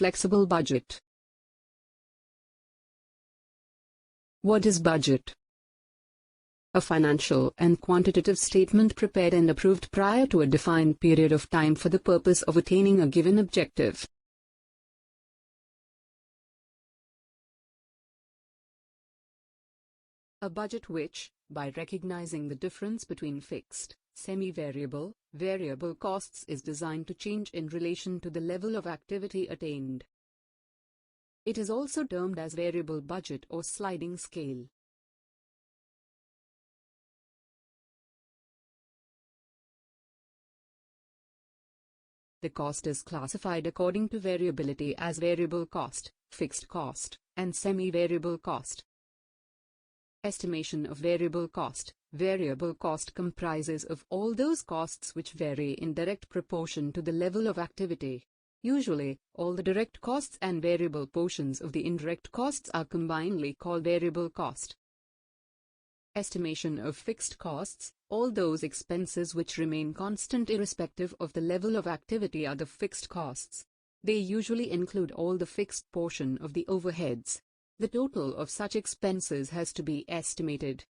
flexible budget. What is budget? A financial and quantitative statement prepared and approved prior to a defined period of time for the purpose of attaining a given objective. A budget which, by recognizing the difference between fixed, semi-variable, variable costs, is designed to change in relation to the level of activity attained. It is also termed as variable budget or sliding scale. The cost is classified according to variability as variable cost, fixed cost, and semi-variable cost. Estimation of variable cost. Variable cost comprises of all those costs which vary in direct proportion to the level of activity. Usually, all the direct costs and variable portions of the indirect costs are combinedly called variable cost. Estimation of fixed costs. All those expenses which remain constant irrespective of the level of activity are the fixed costs. They usually include all the fixed portion of the overheads. The total of such expenses has to be estimated.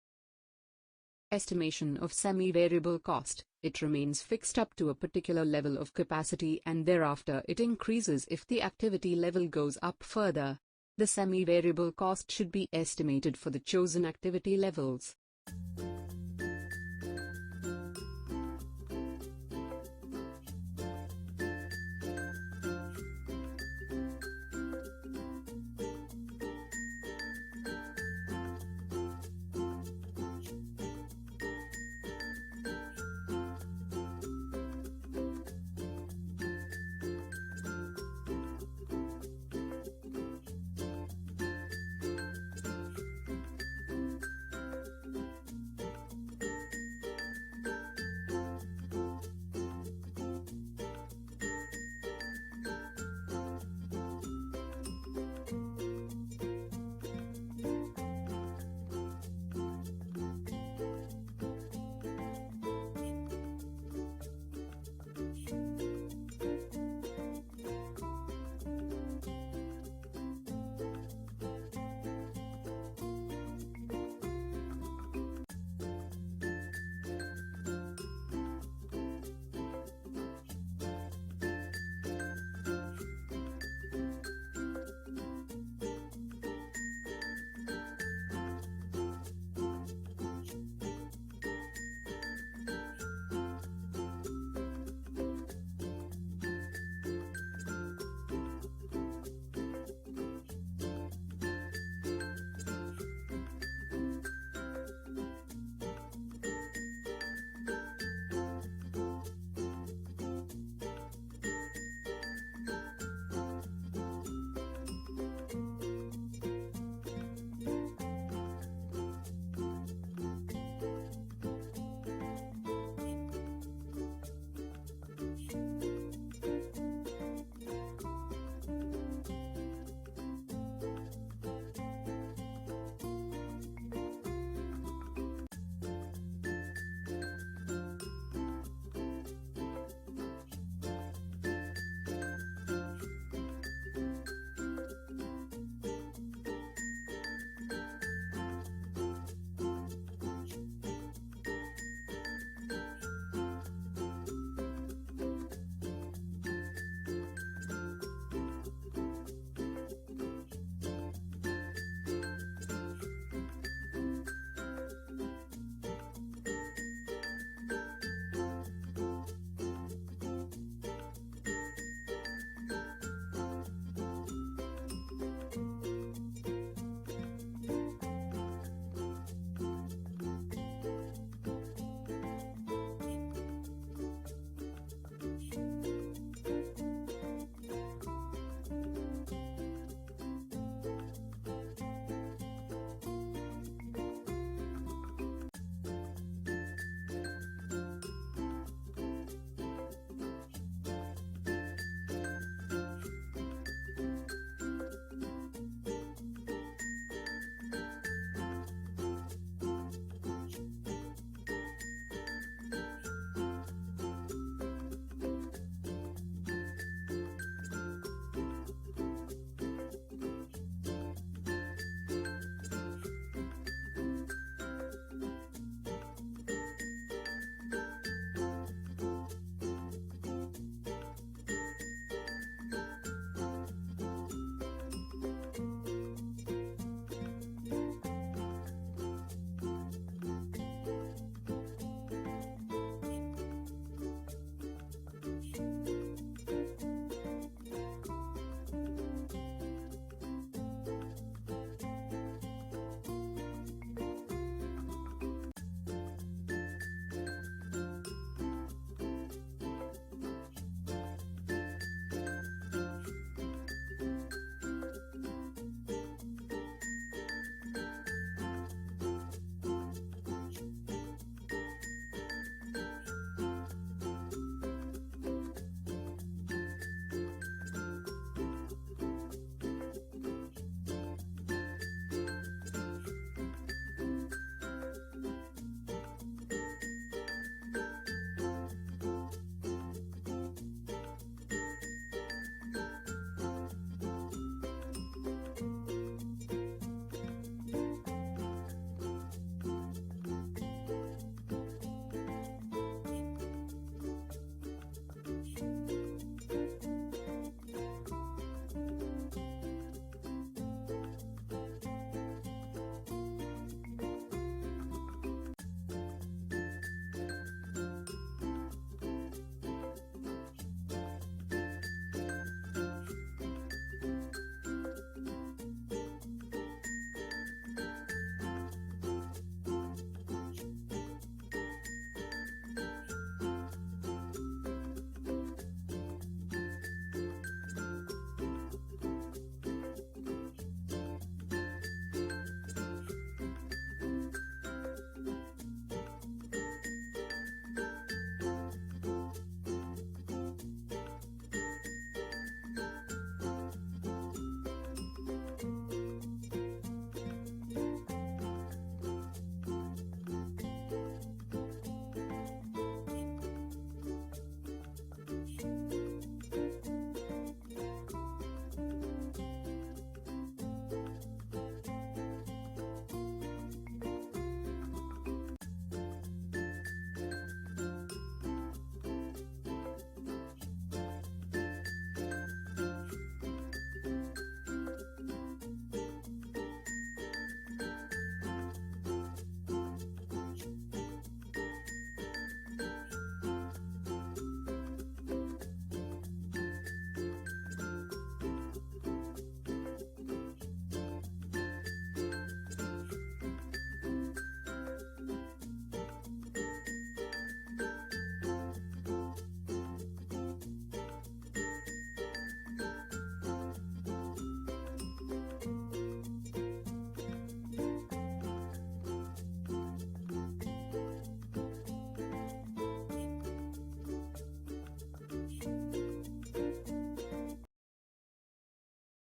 Estimation of semi-variable cost. It remains fixed up to a particular level of capacity and thereafter it increases if the activity level goes up further. The semi-variable cost should be estimated for the chosen activity levels.